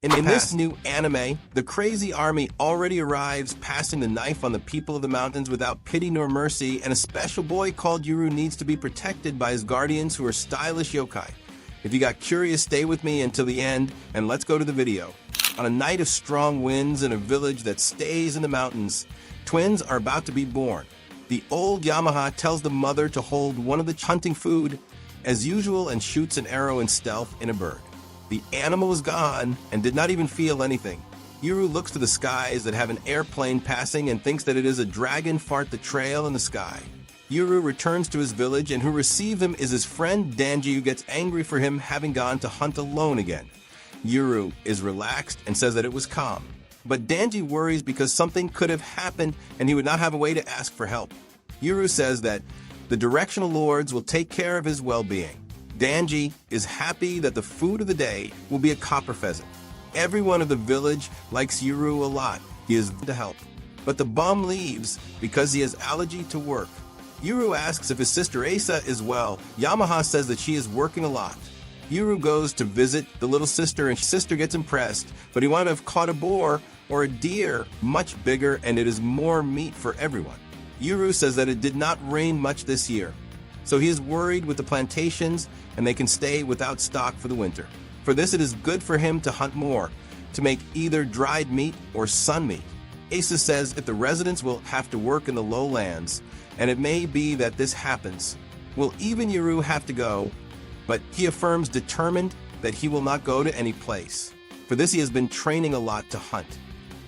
In this new anime, the crazy army already arrives, passing the knife on the people of the mountains without pity nor mercy, and a special boy called Yuru needs to be protected by his guardians who are stylish yokai. If you got curious, stay with me until the end, and let's go to the video. On a night of strong winds in a village that stays in the mountains, twins are about to be born. The old Yamaha tells the mother to hold one of the hunting food, as usual, and shoots an arrow in stealth in a bird. The animal is gone and did not even feel anything. Yuru looks to the skies that have an airplane passing and thinks that it is a dragon fart the trail in the sky. Yuru returns to his village, and who receives him is his friend Danji, who gets angry for him having gone to hunt alone again. Yuru is relaxed and says that it was calm. But Danji worries because something could have happened and he would not have a way to ask for help. Yuru says that the directional lords will take care of his well-being. Danji is happy that the food of the day will be a copper pheasant. Everyone of the village likes Yuru a lot. He is to help. But the bum leaves because he has allergy to work. Yuru asks if his sister Asa is well. Yamaha says that she is working a lot. Yuru goes to visit the little sister, and sister gets impressed, but he wanted to have caught a boar or a deer much bigger, and it is more meat for everyone. Yuru says that it did not rain much this year, so he is worried with the plantations and they can stay without stock for the winter. For this, it is good for him to hunt more, to make either dried meat or sun meat. Asa says if the residents will have to work in the lowlands, and it may be that this happens, will even Yuru have to go, but he affirms determined that he will not go to any place. For this, he has been training a lot to hunt.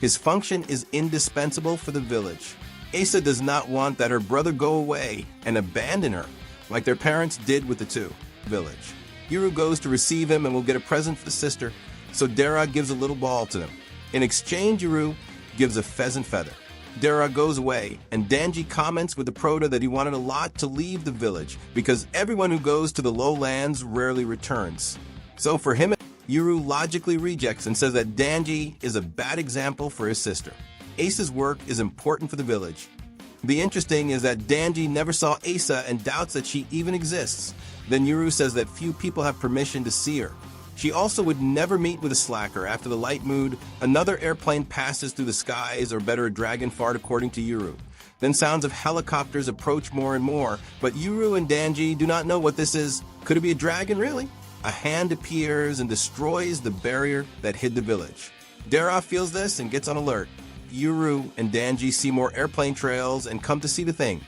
His function is indispensable for the village. Asa does not want that her brother go away and abandon her, like their parents did with the two. Village. Yuru goes to receive him and will get a present for the sister, so Dara gives a little ball to them. In exchange, Yuru gives a pheasant feather. Dara goes away, and Danji comments with the Proto that he wanted a lot to leave the village because everyone who goes to the lowlands rarely returns. So for him, Yuru logically rejects and says that Danji is a bad example for his sister. Asa's work is important for the village. The interesting is that Danji never saw Asa and doubts that she even exists. Then Yuru says that few people have permission to see her. She also would never meet with a slacker. After the light mood, another airplane passes through the skies, or better, a dragon fart according to Yuru. Then sounds of helicopters approach more and more, but Yuru and Danji do not know what this is. Could it be a dragon, really? A hand appears and destroys the barrier that hid the village. Dara feels this and gets on alert. Yuru and Danji see more airplane trails and come to see the thing.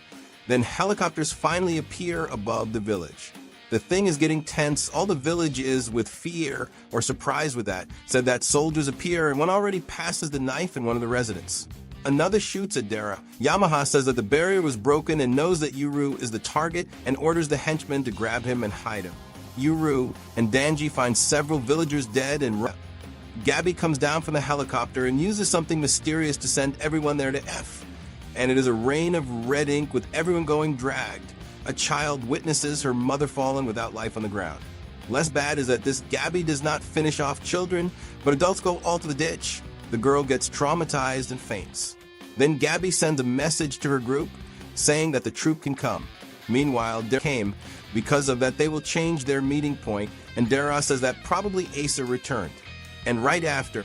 Then helicopters finally appear above the village. The thing is getting tense. All the village is with fear or surprised with that. Said that soldiers appear, and one already passes the knife in one of the residents. Another shoots at Dara. Yamaha says that the barrier was broken and knows that Yuru is the target and orders the henchmen to grab him and hide him. Yuru and Danji find several villagers dead and run. Gabby comes down from the helicopter and uses something mysterious to send everyone there to F. And it is a rain of red ink with everyone going dragged. A child witnesses her mother fallen without life on the ground. Less bad is that this Gabby does not finish off children, but adults go all to the ditch. The girl gets traumatized and faints. Then Gabby sends a message to her group saying that the troop can come. Meanwhile, Dara came. Because of that, they will change their meeting point, and Dara says that probably Asa returned. And right after,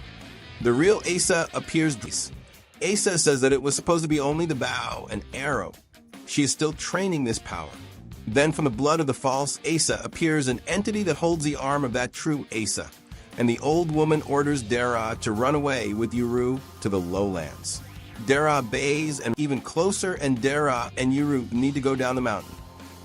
the real Asa appears. Asa says that it was supposed to be only the bow and arrow. She is still training this power. Then from the blood of the false Asa appears an entity that holds the arm of that true Asa. And the old woman orders Dara to run away with Yuru to the lowlands. Dara obeys, and even closer, and Dara and Yuru need to go down the mountain.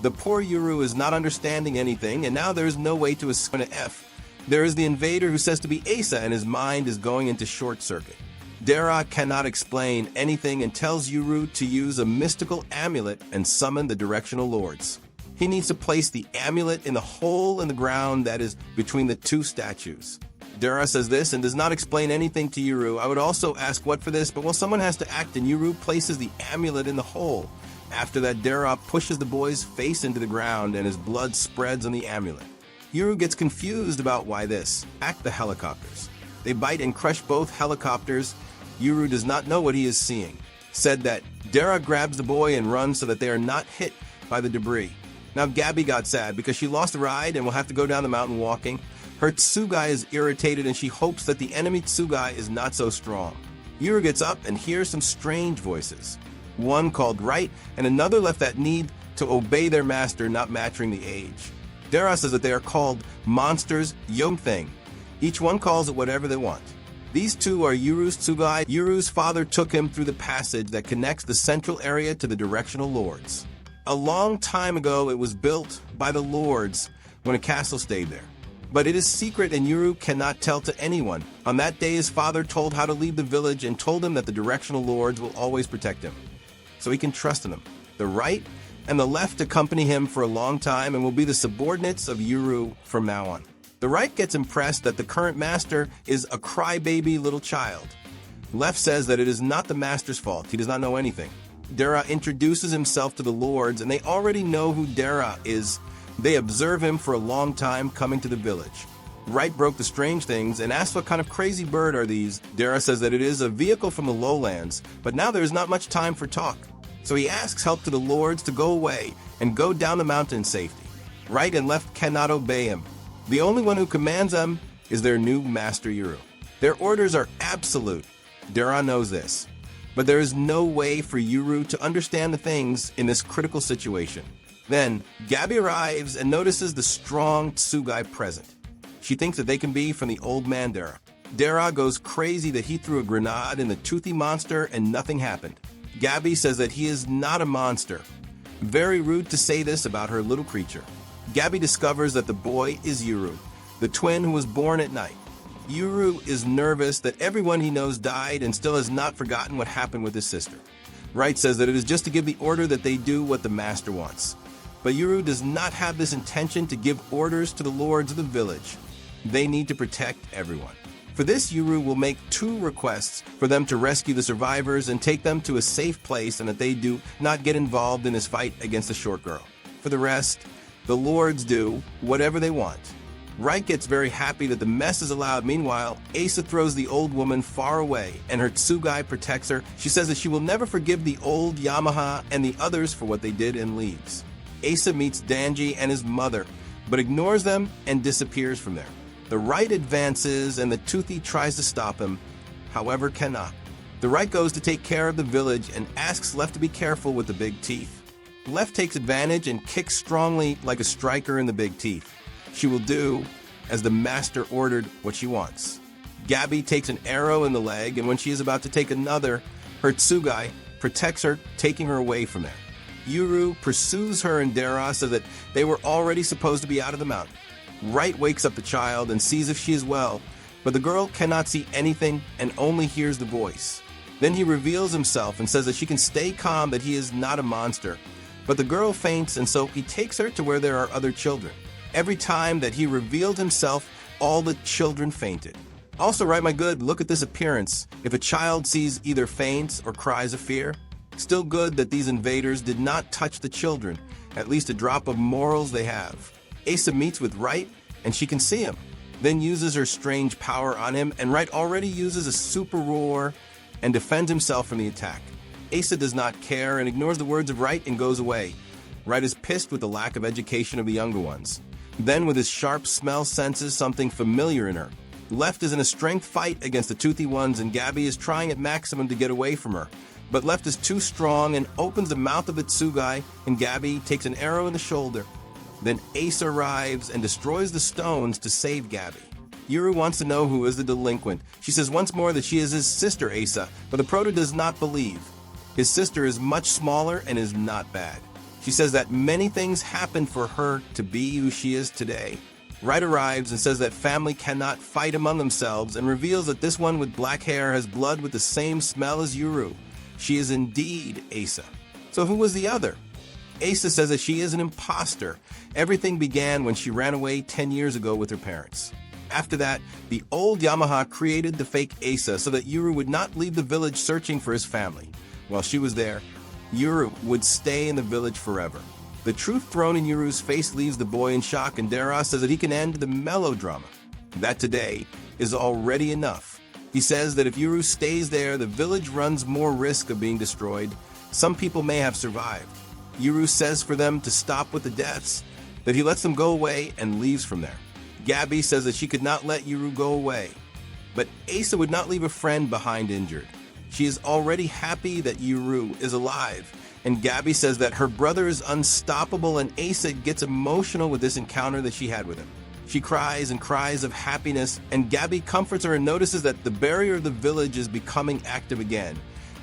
The poor Yuru is not understanding anything, and now there is no way to escape F. There is the invader who says to be Asa, and his mind is going into short circuit. Dara cannot explain anything and tells Yuru to use a mystical amulet and summon the directional lords. He needs to place the amulet in the hole in the ground that is between the two statues. Dara says this and does not explain anything to Yuru. I would also ask what for this, but well, someone has to act, and Yuru places the amulet in the hole. After that, Dara pushes the boy's face into the ground and his blood spreads on the amulet. Yuru gets confused about why this. Act the helicopters. They bite and crush both helicopters. Yuru does not know what he is seeing. Said that Dara grabs the boy and runs so that they are not hit by the debris. Now Gabby got sad because she lost the ride and will have to go down the mountain walking. Her Tsugai is irritated and she hopes that the enemy Tsugai is not so strong. Yuru gets up and hears some strange voices. One called right and another left that need to obey their master, not matching the age. Dara says that they are called monsters Yomthing. Each one calls it whatever they want. These two are Yuru's Tsugai. Yuru's father took him through the passage that connects the central area to the directional lords. A long time ago, it was built by the lords when a castle stayed there. But it is secret and Yuru cannot tell to anyone. On that day, his father told how to leave the village and told him that the directional lords will always protect him. So he can trust in them. The right and the left accompany him for a long time and will be the subordinates of Yuru from now on. The right gets impressed that the current master is a crybaby little child. Left says that it is not the master's fault. He does not know anything. Dara introduces himself to the lords and they already know who Dara is. They observe him for a long time coming to the village. Right broke the strange things and asked what kind of crazy bird are these. Dara says that it is a vehicle from the lowlands, but now there is not much time for talk. So he asks help to the lords to go away and go down the mountain in safety. Right and left cannot obey him. The only one who commands them is their new master Yuru. Their orders are absolute. Dara knows this. But there is no way for Yuru to understand the things in this critical situation. Then, Gabi arrives and notices the strong Tsugai present. She thinks that they can be from the old man Dara. Dara goes crazy that he threw a grenade in the toothy monster and nothing happened. Gabi says that he is not a monster. Very rude to say this about her little creature. Gabi discovers that the boy is Yuru, the twin who was born at night. Yuru is nervous that everyone he knows died and still has not forgotten what happened with his sister. Right says that it is just to give the order that they do what the master wants. But Yuru does not have this intention to give orders to the lords of the village. They need to protect everyone. For this, Yuru will make 2 requests for them to rescue the survivors and take them to a safe place and that they do not get involved in his fight against the short girl. For the rest, the lords do whatever they want. Right gets very happy that the mess is allowed. Meanwhile, Asa throws the old woman far away and her Tsugai protects her. She says that she will never forgive the old Yamaha and the others for what they did and leaves. Asa meets Danji and his mother, but ignores them and disappears from there. The right advances and the toothy tries to stop him, however cannot. The right goes to take care of the village and asks Left to be careful with the big teeth. Left takes advantage and kicks strongly like a striker in the big teeth. She will do as the master ordered what she wants. Gabi takes an arrow in the leg, and when she is about to take another, her Tsugai protects her, taking her away from there. Yuru pursues her and Dara so that they were already supposed to be out of the mountain. Right wakes up the child and sees if she is well, but the girl cannot see anything and only hears the voice. Then he reveals himself and says that she can stay calm, that he is not a monster. But the girl faints, and so he takes her to where there are other children. Every time that he revealed himself, all the children fainted. Also, right, my good, look at this appearance. If a child sees either faints or cries of fear, still good that these invaders did not touch the children, at least a drop of morals they have. Asa meets with Right, and she can see him, then uses her strange power on him, and Right already uses a super roar and defends himself from the attack. Asa does not care and ignores the words of Right and goes away. Right is pissed with the lack of education of the younger ones. Then, with his sharp smell, senses something familiar in her. Left is in a strength fight against the toothy ones, and Gabi is trying at maximum to get away from her. But Left is too strong and opens the mouth of its Tsugai, and Gabi takes an arrow in the shoulder. Then Asa arrives and destroys the stones to save Gabi. Yuru wants to know who is the delinquent. She says once more that she is his sister Asa, but the Proto does not believe. His sister is much smaller and is not bad. She says that many things happened for her to be who she is today. Right arrives and says that family cannot fight among themselves and reveals that this one with black hair has blood with the same smell as Yuru. She is indeed Asa. So who was the other? Asa says that she is an imposter. Everything began when she ran away 10 years ago with her parents. After that, the old Yamaha created the fake Asa so that Yuru would not leave the village searching for his family. While she was there, Yuru would stay in the village forever. The truth thrown in Yuru's face leaves the boy in shock, and Dara says that he can end the melodrama. That today is already enough. He says that if Yuru stays there, the village runs more risk of being destroyed. Some people may have survived. Yuru says for them to stop with the deaths, that he lets them go away and leaves from there. Gabby says that she could not let Yuru go away. But Asa would not leave a friend behind injured. She is already happy that Yuru is alive, and Gabby says that her brother is unstoppable, and Asa gets emotional with this encounter that she had with him. She cries and cries of happiness, and Gabby comforts her and notices that the barrier of the village is becoming active again,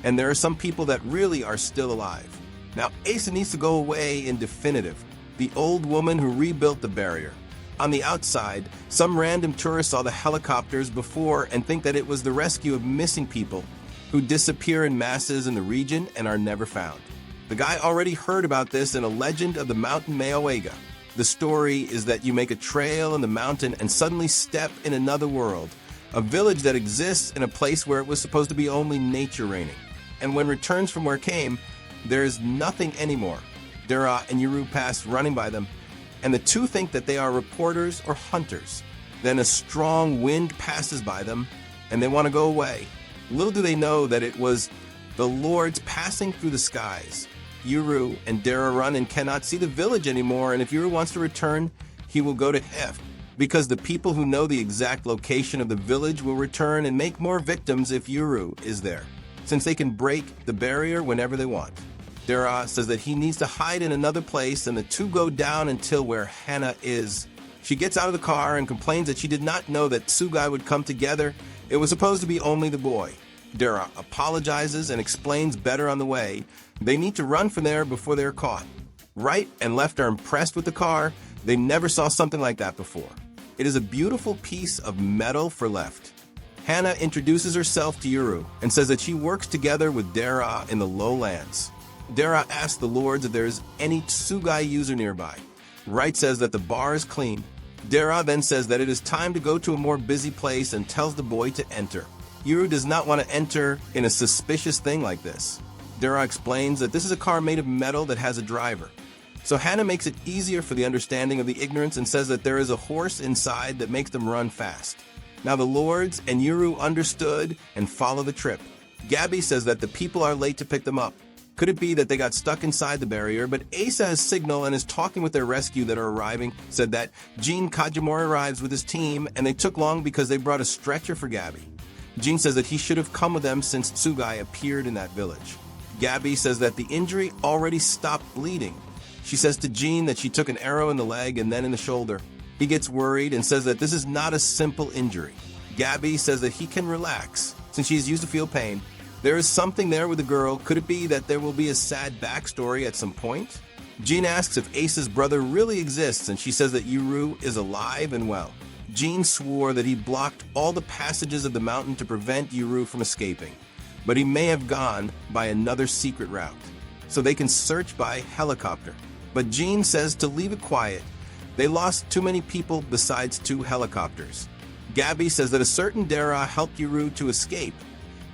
and there are some people that really are still alive. Now, Asa needs to go away in definitive, the old woman who rebuilt the barrier. On the outside, some random tourists saw the helicopters before and think that it was the rescue of missing people who disappear in masses in the region and are never found. The guy already heard about this in a legend of the mountain Mayoega. The story is that you make a trail in the mountain and suddenly step in another world, a village that exists in a place where it was supposed to be only nature reigning. And when returns from where it came, there is nothing anymore. Dara and Yuru pass running by them, and the two think that they are reporters or hunters. Then a strong wind passes by them, and they want to go away. Little do they know that it was the lords passing through the skies. Yuru and Dara run and cannot see the village anymore, and if Yuru wants to return, he will go to Heft, because the people who know the exact location of the village will return and make more victims if Yuru is there, since they can break the barrier whenever they want. Dara says that he needs to hide in another place, and the two go down until where Hannah is. She gets out of the car and complains that she did not know that Tsugai would come together. It was supposed to be only the boy. Dara apologizes and explains better on the way. They need to run from there before they're caught. Right and left are impressed with the car. They never saw something like that before. It is a beautiful piece of metal for left. Hannah introduces herself to Yuru and says that she works together with Dara in the lowlands. Dara asks the lords if there is any Tsugai user nearby. Wright says that the bar is clean. Dara then says that it is time to go to a more busy place and tells the boy to enter. Yuru does not want to enter in a suspicious thing like this. Dara explains that this is a car made of metal that has a driver. So Hannah makes it easier for the understanding of the ignorance and says that there is a horse inside that makes them run fast. Now the lords and Yuru understood and follow the trip. Gabby says that the people are late to pick them up. Could it be that they got stuck inside the barrier? But Asa has signal and is talking with their rescue that are arriving, said that Jean Kajimori arrives with his team and they took long because they brought a stretcher for Gabby. Jean says that he should have come with them since Tsugai appeared in that village. Gabby says that the injury already stopped bleeding. She says to Jean that she took an arrow in the leg and then in the shoulder. He gets worried and says that this is not a simple injury. Gabby says that he can relax since she is used to feel pain. There is something there with the girl. Could it be that there will be a sad backstory at some point? Jean asks if Ace's brother really exists, and she says that Yuru is alive and well. Jean swore that he blocked all the passages of the mountain to prevent Yuru from escaping, but he may have gone by another secret route, so they can search by helicopter. But Jean says to leave it quiet. They lost too many people besides 2 helicopters. Gabby says that a certain Dara helped Yuru to escape.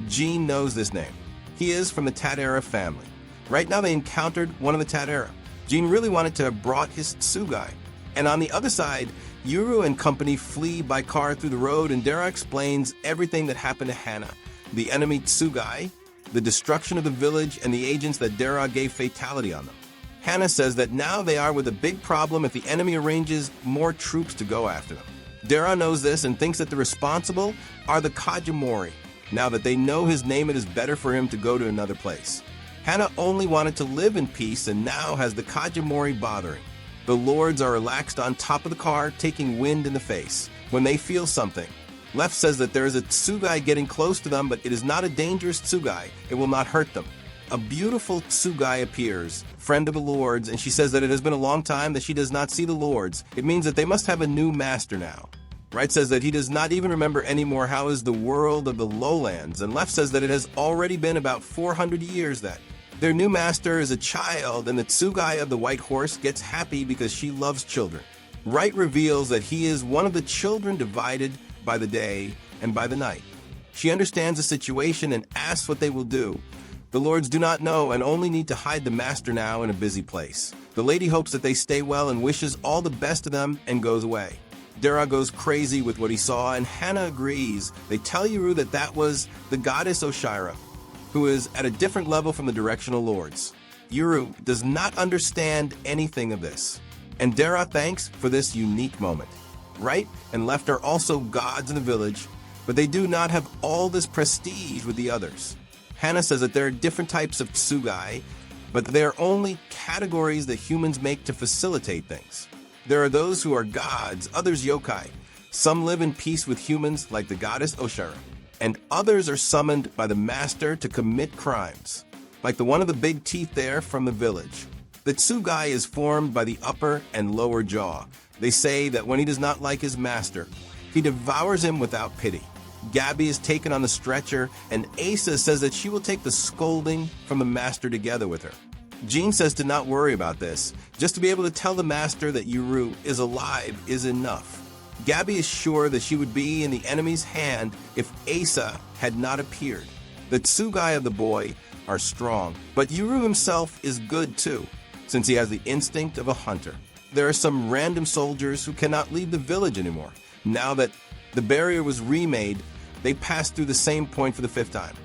Jean knows this name. He is from the Tadera family. Right now they encountered one of the Tadera. Jean really wanted to have brought his Tsugai. And on the other side, Yuru and company flee by car through the road, and Dara explains everything that happened to Hannah, the enemy Tsugai, the destruction of the village, and the agents that Dara gave fatality on them. Hannah says that now they are with a big problem if the enemy arranges more troops to go after them. Dara knows this and thinks that the responsible are the Kajimori. Now that they know his name, it is better for him to go to another place. Hannah only wanted to live in peace and now has the Kajimori bothering. The lords are relaxed on top of the car, taking wind in the face when they feel something. Left says that there is a Tsugai getting close to them, but it is not a dangerous Tsugai. It will not hurt them. A beautiful Tsugai appears, friend of the lords, and she says that it has been a long time that she does not see the lords. It means that they must have a new master now. Right says that he does not even remember anymore how is the world of the lowlands, and Left says that it has already been about 400 years that their new master is a child, and the Tsugai of the white horse gets happy because she loves children. Right reveals that he is one of the children divided by the day and by the night. She understands the situation and asks what they will do. The lords do not know and only need to hide the master now in a busy place. The lady hopes that they stay well and wishes all the best to them and goes away. Dara goes crazy with what he saw, and Hannah agrees. They tell Yuru that that was the goddess Oshira, who is at a different level from the directional lords. Yuru does not understand anything of this, and Dara thanks for this unique moment. Right and left are also gods in the village, but they do not have all this prestige with the others. Hannah says that there are different types of tsugai, but they are only categories that humans make to facilitate things. There are those who are gods, others yokai. Some live in peace with humans, like the goddess Oshara, and others are summoned by the master to commit crimes, like the one of the big teeth there from the village. The tsugai is formed by the upper and lower jaw. They say that when he does not like his master, he devours him without pity. Gabby is taken on the stretcher, and Asa says that she will take the scolding from the master together with her. Jean says to not worry about this, just to be able to tell the master that Yuru is alive is enough. Gabby is sure that she would be in the enemy's hand if Asa had not appeared. The tsugai of the boy are strong, but Yuru himself is good too, since he has the instinct of a hunter. There are some random soldiers who cannot leave the village anymore. Now that the barrier was remade, they passed through the same point for the 5th time.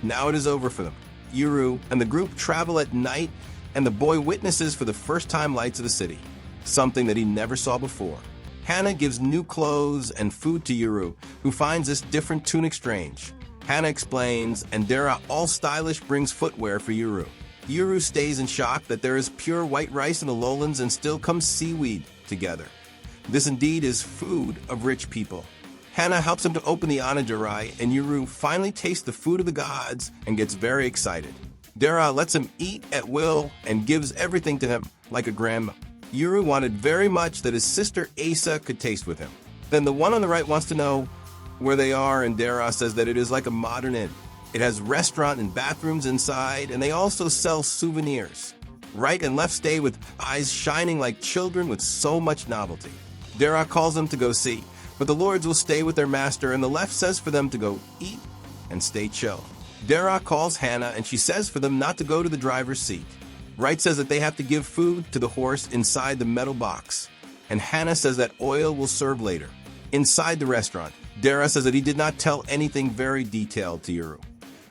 Now it is over for them. Yuru and the group travel at night, and the boy witnesses for the first time lights of the city, something that he never saw before. Hannah gives new clothes and food to Yuru, who finds this different tunic strange. Hannah explains, and Dara, all stylish, brings footwear for Yuru. Yuru stays in shock that there is pure white rice in the lowlands and still comes seaweed together. This indeed is food of rich people. Hannah helps him to open the anajarai, and Yuru finally tastes the food of the gods and gets very excited. Dara lets him eat at will and gives everything to him like a grandma. Yuru wanted very much that his sister Asa could taste with him. Then the one on the right wants to know where they are, and Dara says that it is like a modern inn. It has restaurant and bathrooms inside, and they also sell souvenirs. Right and left stay with eyes shining like children with so much novelty. Dara calls them to go see, but the lords will stay with their master, and the left says for them to go eat and stay chill. Dara calls Hannah, and she says for them not to go to the driver's seat. Right says that they have to give food to the horse inside the metal box, and Hannah says that oil will serve later. Inside the restaurant, Dara says that he did not tell anything very detailed to Yuru,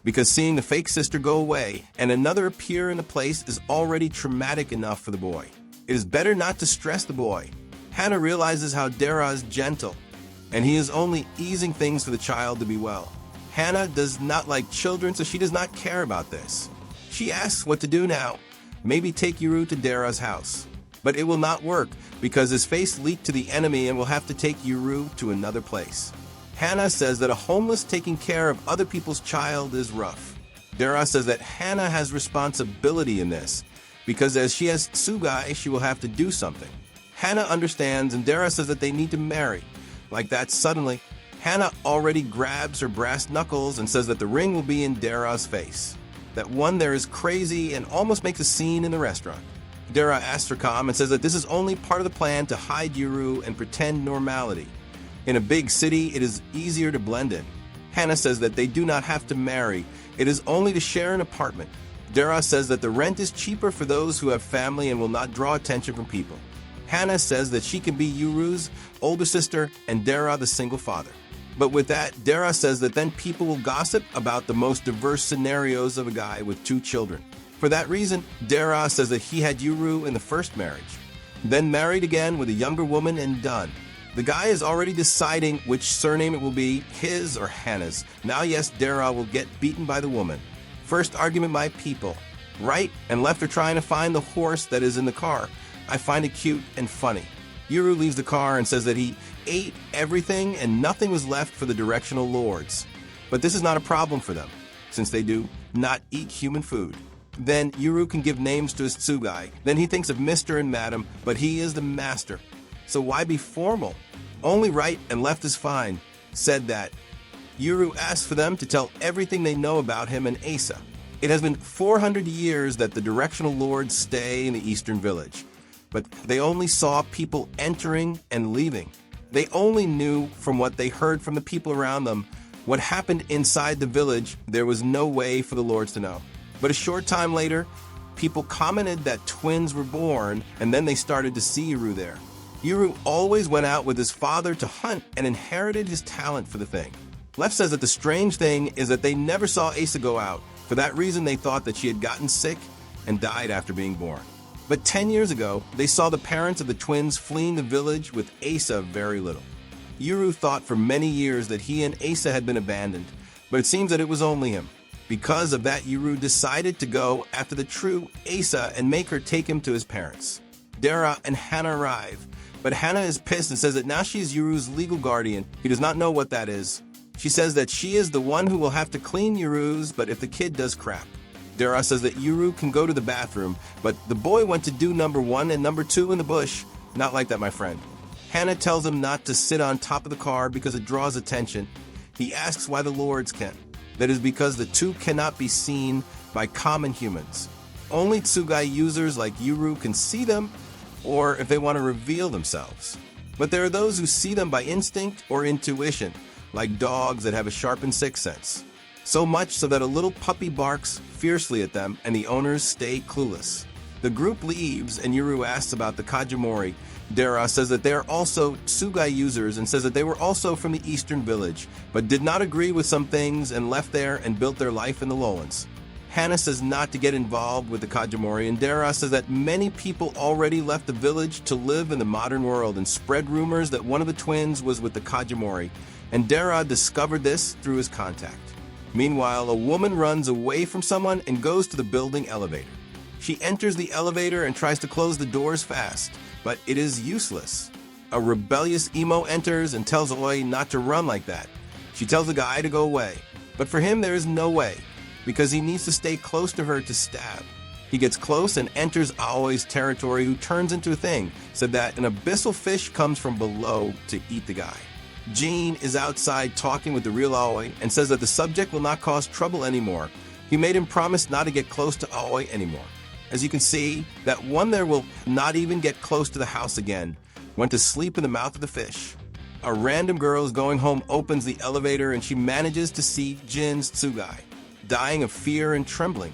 because seeing the fake sister go away and another appear in the place is already traumatic enough for the boy. It is better not to stress the boy. Hannah realizes how Dara is gentle, and he is only easing things for the child to be well. Hannah does not like children, so she does not care about this. She asks what to do now. Maybe take Yuru to Dara's house. But it will not work, because his face leaked to the enemy and will have to take Yuru to another place. Hannah says that a homeless taking care of other people's child is rough. Dara says that Hannah has responsibility in this, because as she has tsugai, she will have to do something. Hannah understands, and Dara says that they need to marry. Like that, suddenly, Hannah already grabs her brass knuckles and says that the ring will be in Dara's face. That one there is crazy and almost makes a scene in the restaurant. Dara asks for calm and says that this is only part of the plan to hide Yuru and pretend normality. In a big city, it is easier to blend in. Hannah says that they do not have to marry. It is only to share an apartment. Dara says that the rent is cheaper for those who have family and will not draw attention from people. Hannah says that she can be Yuru's older sister and Dara the single father. But with that, Dara says that then people will gossip about the most diverse scenarios of a guy with 2 children. For that reason, Dara says that he had Yuru in the first marriage, then married again with a younger woman and done. The guy is already deciding which surname it will be, his or Hannah's. Now yes, Dara will get beaten by the woman. First argument, my people. Right and left are trying to find the horse that is in the car. I find it cute and funny. Yuru leaves the car and says that he ate everything and nothing was left for the directional lords. But this is not a problem for them, since they do not eat human food. Then Yuru can give names to his tsugai. Then he thinks of Mr. and Madam, but he is the master. So why be formal? Only right and left is fine. Said that. Yuru asks for them to tell everything they know about him and Asa. It has been 400 years that the directional lords stay in the eastern village, but they only saw people entering and leaving. They only knew from what they heard from the people around them. What happened inside the village, there was no way for the lords to know. But a short time later, people commented that twins were born, and then they started to see Yuru there. Yuru always went out with his father to hunt and inherited his talent for the thing. Left says that the strange thing is that they never saw Asa go out. For that reason, they thought that she had gotten sick and died after being born. But 10 years ago, they saw the parents of the twins fleeing the village with Asa very little. Yuru thought for many years that he and Asa had been abandoned, but it seems that it was only him. Because of that, Yuru decided to go after the true Asa and make her take him to his parents. Dara and Hannah arrive, but Hannah is pissed and says that now she is Yuru's legal guardian. He does not know what that is. She says that she is the one who will have to clean Yuru's, but if the kid does crap. Dara says that Yuru can go to the bathroom, but the boy went to do number 1 and number 2 in the bush. Not like that, my friend. Hannah tells him not to sit on top of the car because it draws attention. He asks why the lords can. That is because the two cannot be seen by common humans. Only Tsugai users like Yuru can see them, or if they want to reveal themselves. But there are those who see them by instinct or intuition, like dogs that have a sharpened sixth sense. So much so that a little puppy barks fiercely at them and the owners stay clueless. The group leaves and Yuru asks about the Kajimori. Dara says that they are also Tsugai users and says that they were also from the eastern village, but did not agree with some things and left there and built their life in the lowlands. Hannah says not to get involved with the Kajimori, and Dara says that many people already left the village to live in the modern world and spread rumors that one of the twins was with the Kajimori, and Dara discovered this through his contact. Meanwhile, a woman runs away from someone and goes to the building elevator. She enters the elevator and tries to close the doors fast, but it is useless. A rebellious emo enters and tells Oi not to run like that. She tells the guy to go away, but for him there is no way, because he needs to stay close to her to stab. He gets close and enters Aoi's territory, who turns into a thing, said that an abyssal fish comes from below to eat the guy. Jean is outside talking with the real Aoi and says that the subject will not cause trouble anymore. He made him promise not to get close to Aoi anymore. As you can see, that one there will not even get close to the house again, went to sleep in the mouth of the fish. A random girl is going home opens the elevator and she manages to see Jin's Tsugai, dying of fear and trembling.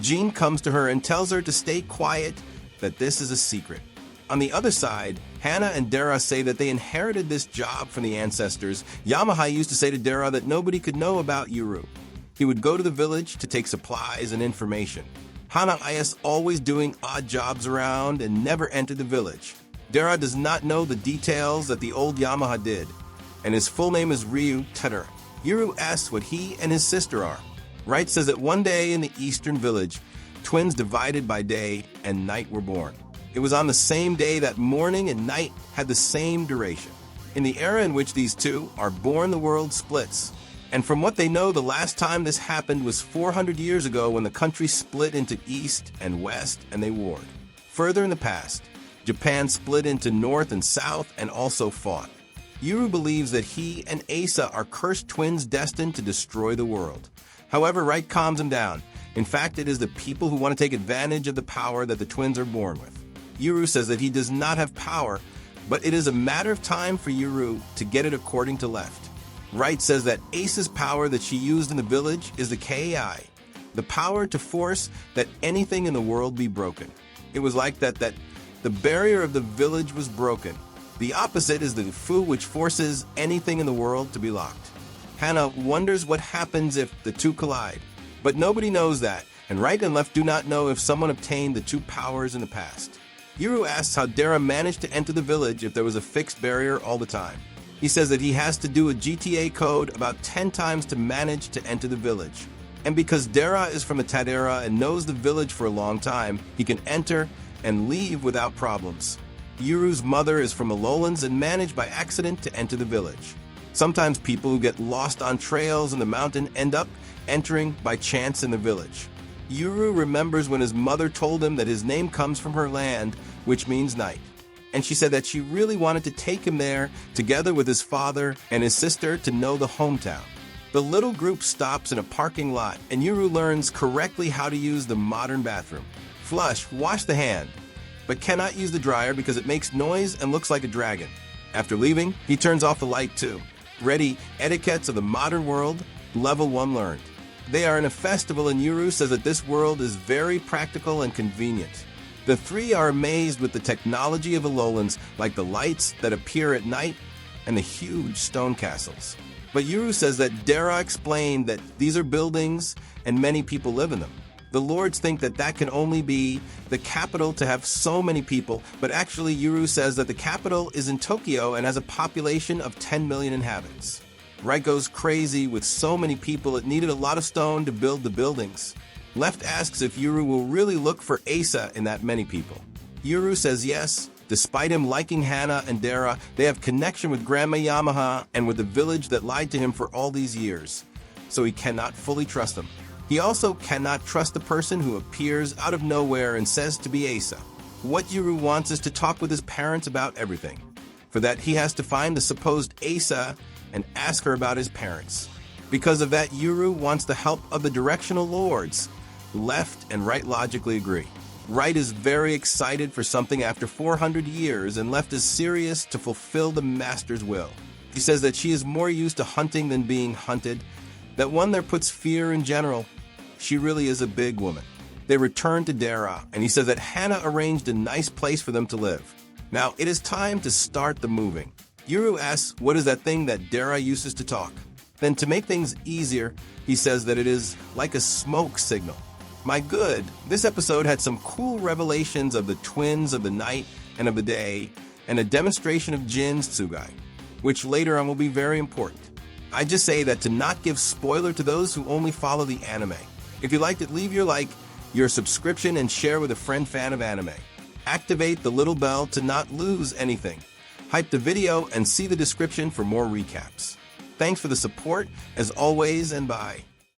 Jean comes to her and tells her to stay quiet, that this is a secret. On the other side, Hannah and Dara say that they inherited this job from the ancestors. Yamahai used to say to Dara that nobody could know about Yuru. He would go to the village to take supplies and information. Hana is always doing odd jobs around and never entered the village. Dara does not know the details that the old Yamaha did, and his full name is Ryu Tedera. Yuru asks what he and his sister are. Wright says that one day in the eastern village, twins divided by day and night were born. It was on the same day that morning and night had the same duration. In the era in which these two are born, the world splits. And from what they know, the last time this happened was 400 years ago when the country split into East and West and they warred. Further in the past, Japan split into North and South and also fought. Yuru believes that he and Asa are cursed twins destined to destroy the world. However, Wright calms him down. In fact, it is the people who want to take advantage of the power that the twins are born with. Yuru says that he does not have power, but it is a matter of time for Yuru to get it according to left. Wright says that Asa's power that she used in the village is the Kai, the power to force that anything in the world be broken. It was like that the barrier of the village was broken. The opposite is the Fu, which forces anything in the world to be locked. Hannah wonders what happens if the two collide, but nobody knows that, and right and left do not know if someone obtained the two powers in the past. Yuru asks how Dara managed to enter the village if there was a fixed barrier all the time. He says that he has to do a GTA code about 10 times to manage to enter the village. And because Dara is from the Tadera and knows the village for a long time, he can enter and leave without problems. Yuru's mother is from the lowlands and managed by accident to enter the village. Sometimes people who get lost on trails in the mountain end up entering by chance in the village. Yuru remembers when his mother told him that his name comes from her land, which means night. And she said that she really wanted to take him there, together with his father and his sister, to know the hometown. The little group stops in a parking lot, and Yuru learns correctly how to use the modern bathroom. Flush, wash the hand, but cannot use the dryer because it makes noise and looks like a dragon. After leaving, he turns off the light too. Ready, etiquettes of the modern world, level 1 learned. They are in a festival and Yuru says that this world is very practical and convenient. The three are amazed with the technology of the lowlands, like the lights that appear at night and the huge stone castles. But Yuru says that Dara explained that these are buildings and many people live in them. The lords think that that can only be the capital to have so many people, but actually Yuru says that the capital is in Tokyo and has a population of 10 million inhabitants. Right goes crazy with so many people it needed a lot of stone to build the buildings. Left asks if Yuru will really look for Asa in that many people. Yuru says yes. Despite him liking Hana and Dara, they have connection with Grandma Yamaha and with the village that lied to him for all these years. So he cannot fully trust them. He also cannot trust the person who appears out of nowhere and says to be Asa. What Yuru wants is to talk with his parents about everything. For that, he has to find the supposed Asa and ask her about his parents. Because of that, Yuru wants the help of the directional lords. Left and right logically agree. Right is very excited for something after 400 years, and Left is serious to fulfill the master's will. He says that she is more used to hunting than being hunted, that one there puts fear in general. She really is a big woman. They return to Dara, and he says that Hana arranged a nice place for them to live. Now, it is time to start the moving. Yuru asks what is that thing that Dara uses to talk. Then to make things easier, he says that it is like a smoke signal. My good, this episode had some cool revelations of the twins of the night and of the day, and a demonstration of Jin's Tsugai, which later on will be very important. I just say that to not give spoiler to those who only follow the anime. If you liked it, leave your like, your subscription, and share with a friend fan of anime. Activate the little bell to not lose anything. Hype the video and see the description for more recaps. Thanks for the support, as always, and bye.